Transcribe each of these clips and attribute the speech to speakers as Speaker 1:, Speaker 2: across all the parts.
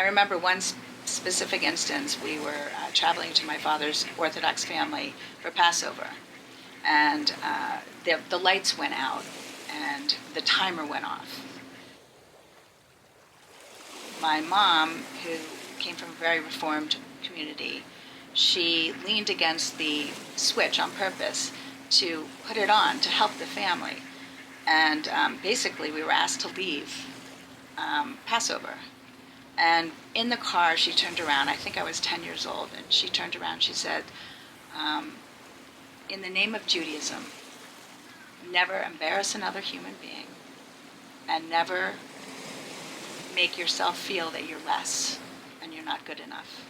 Speaker 1: I remember one specific instance. We were traveling to my father's Orthodox family for Passover, and the lights went out, and the timer went off. My mom, who came from a very reformed community, she leaned against the switch on purpose to put it on to help the family. And basically, we were asked to leave Passover. And in the car, she turned around. I think I was 10 years old. And she turned around. She said, in the name of Judaism, never embarrass another human being, and never make yourself feel that you're less and you're not good enough.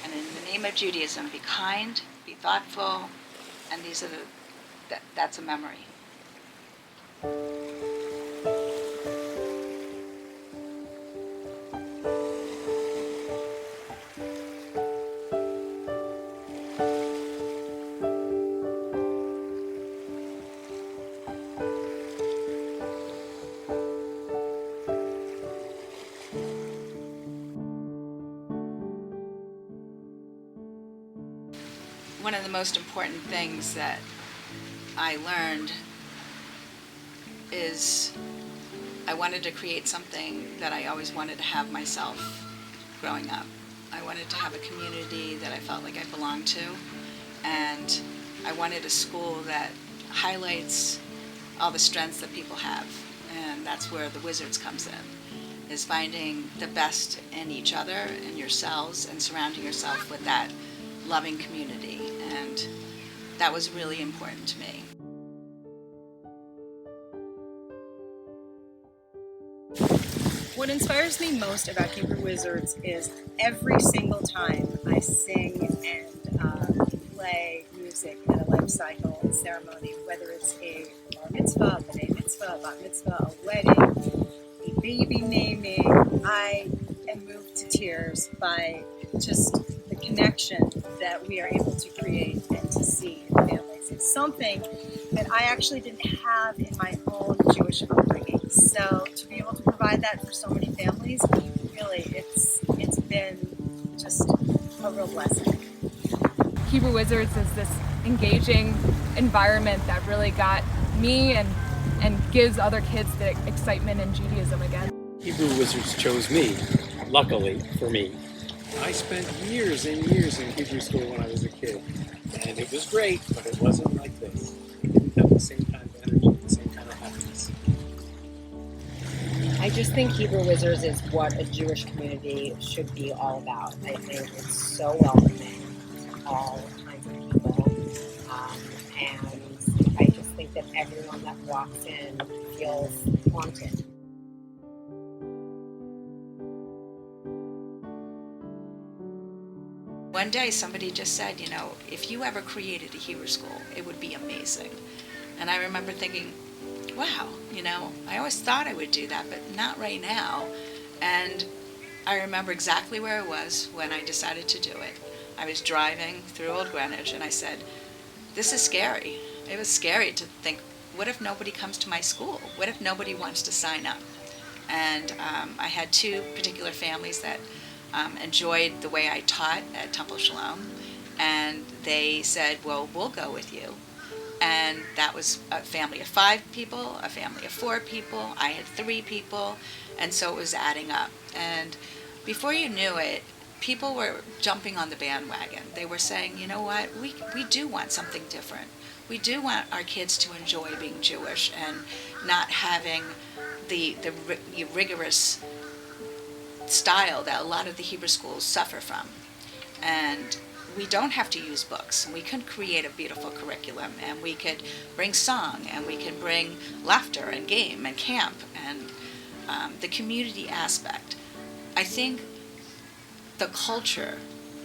Speaker 1: And in the name of Judaism, be kind, be thoughtful, and that's a memory. One of the most important things that I learned is I wanted to create something that I always wanted to have myself growing up. I wanted to have a community that I felt like I belonged to, and I wanted a school that highlights all the strengths that people have, and that's where the Wizards comes in, is finding the best in each other and yourselves and surrounding yourself with that loving community, and that was really important to me.
Speaker 2: What inspires me most about Hebrew Wizards is every single time I sing and play music at a life cycle ceremony, whether it's a bar mitzvah, a b'nai mitzvah, a bat mitzvah, a wedding, a baby naming, I am moved to tears by just the connection that we are able to create and to see in families. It's something that I actually didn't have in my own Jewish upbringing. So to be able to provide that for so many families, really, it's been just a real blessing.
Speaker 3: Hebrew Wizards is this engaging environment that really got me and gives other kids the excitement in Judaism again.
Speaker 4: Hebrew Wizards chose me, luckily for me. I spent years and years in Hebrew school when I was a kid, and it was great, but it wasn't like this. It didn't have the same kind of energy, the same kind of happiness.
Speaker 5: I just think Hebrew Wizards is what a Jewish community should be all about. I think it's so welcoming to all kinds of people, and I just think that everyone that walks in feels wanted.
Speaker 1: One day somebody just said, if you ever created a Hebrew school, it would be amazing. And I remember thinking, wow, I always thought I would do that, but not right now. And I remember exactly where I was when I decided to do it. I was driving through Old Greenwich, and I said, this is scary. It was scary to think, what if nobody comes to my school? What if nobody wants to sign up? And I had two particular families that enjoyed the way I taught at Untitled Shalom, and they said, well, we'll go with you. And that was a family of 5 people, a family of 4 people, I had 3 people, and so it was adding up. And before you knew it, people were jumping on the bandwagon. They were saying, you know what, we do want something different. We do want our kids to enjoy being Jewish and not having the rigorous style that a lot of the Hebrew schools suffer from. And we don't have to use books. We could create a beautiful curriculum, and we could bring song, and we can bring laughter and game and camp and the community aspect. I think the culture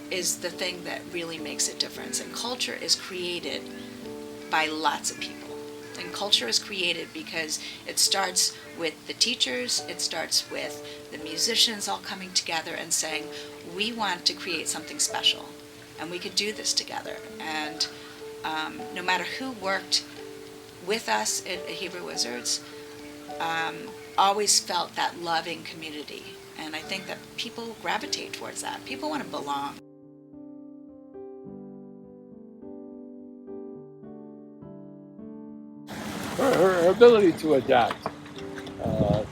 Speaker 1: is the thing that really makes a difference, and culture is created by lots of people. And culture is created because it starts with the teachers, it starts with the musicians all coming together and saying, we want to create something special, and we could do this together. And no matter who worked with us at Hebrew Wizards, always felt that loving community. And I think that people gravitate towards that. People want to belong.
Speaker 6: Her ability to adapt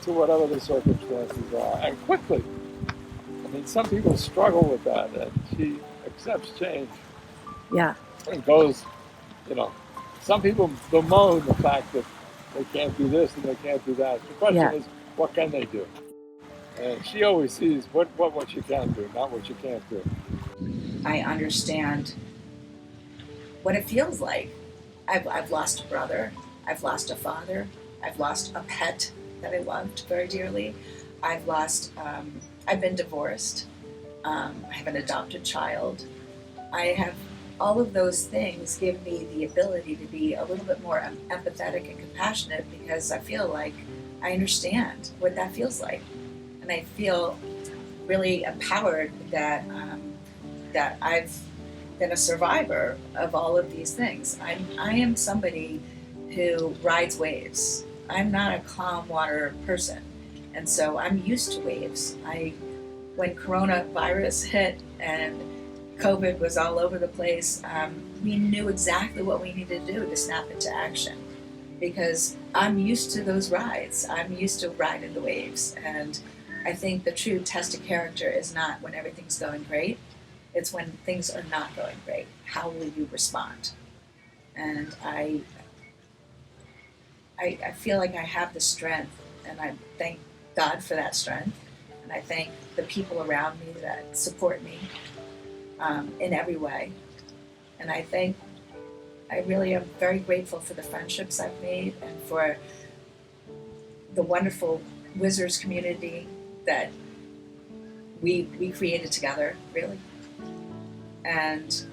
Speaker 6: to whatever the circumstances are, and quickly. I mean, some people struggle with that, and she accepts change
Speaker 2: Yeah.
Speaker 6: and goes, some people bemoan the fact that they can't do this and they can't do that. The question is, what can they do? And she always sees what you can do, not what you can't do.
Speaker 1: I understand what it feels like. I've lost a brother. I've lost a father. I've lost a pet that I loved very dearly. I've been divorced. I have an adopted child. I have all of those things give me the ability to be a little bit more empathetic and compassionate, because I feel like I understand what that feels like. And I feel really empowered that I've been a survivor of all of these things. I am somebody who rides waves. I'm not a calm water person. And so I'm used to waves. When coronavirus hit and COVID was all over the place, we knew exactly what we needed to do to snap into action, because I'm used to those rides. I'm used to riding the waves. And I think the true test of character is not when everything's going great. It's when things are not going great. How will you respond? And I feel like I have the strength, and I thank God for that strength. And I thank the people around me that support me in every way. And I really am very grateful for the friendships I've made and for the wonderful Wizards community that we created together, really. And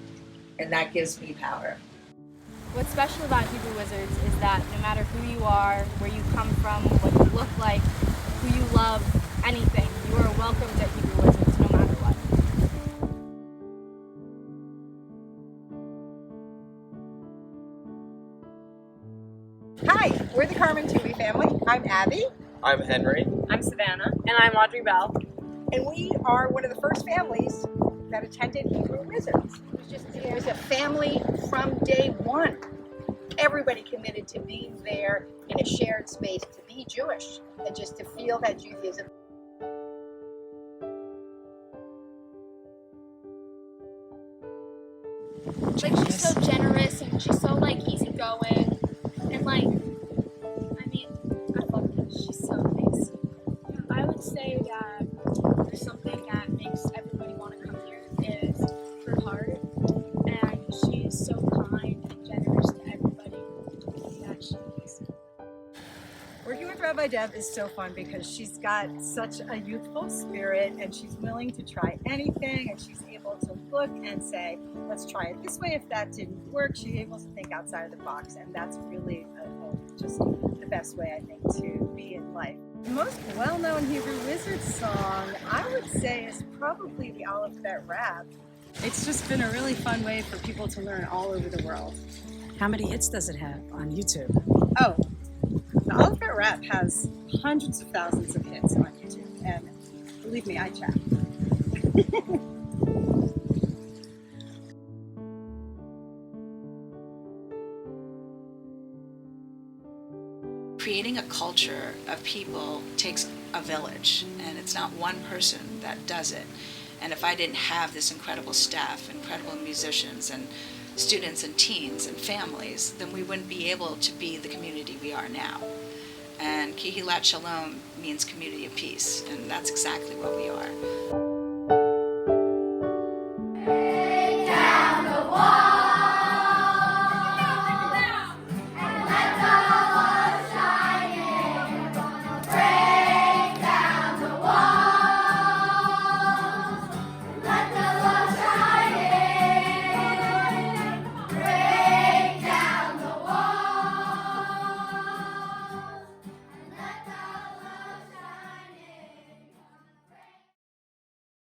Speaker 1: that gives me power.
Speaker 7: What's special about Hebrew Wizards is that no matter who you are, where you come from, what you look like, who you love, anything, you are welcome to Hebrew Wizards no matter what.
Speaker 2: Hi, we're the Carmen Tui family. I'm Abby.
Speaker 8: I'm Henry.
Speaker 3: I'm Savannah.
Speaker 7: And I'm Audrey Bell.
Speaker 2: And we are one of the first families that attended Hebrew Wizards. It was a family from day one. Everybody committed to being there in a shared space, to be Jewish, and just to feel that Judaism.
Speaker 7: Like, she's so generous and she's so easygoing, and I love her. She's so nice. I would say that something that makes everybody want to come here is her heart, and she's so kind and generous to everybody that she is.
Speaker 2: Working with Rabbi Deb is so fun because she's got such a youthful spirit, and she's willing to try anything, and she's able to look and say, let's try it this way. If that didn't work, she's able to think outside of the box, and that's really just the best way, I think, to be in life. The most well-known Hebrew Wizards song, I would say, is probably the Alphabet Rap. It's just been a really fun way for people to learn all over the world.
Speaker 9: How many hits does it have on YouTube?
Speaker 2: Oh, the Alphabet Rap has hundreds of thousands of hits on YouTube, and believe me, I check.
Speaker 1: Creating a culture of people takes a village, and it's not one person that does it. And if I didn't have this incredible staff, incredible musicians and students and teens and families, then we wouldn't be able to be the community we are now. And Kehilat Shalom means community of peace, and that's exactly what we are.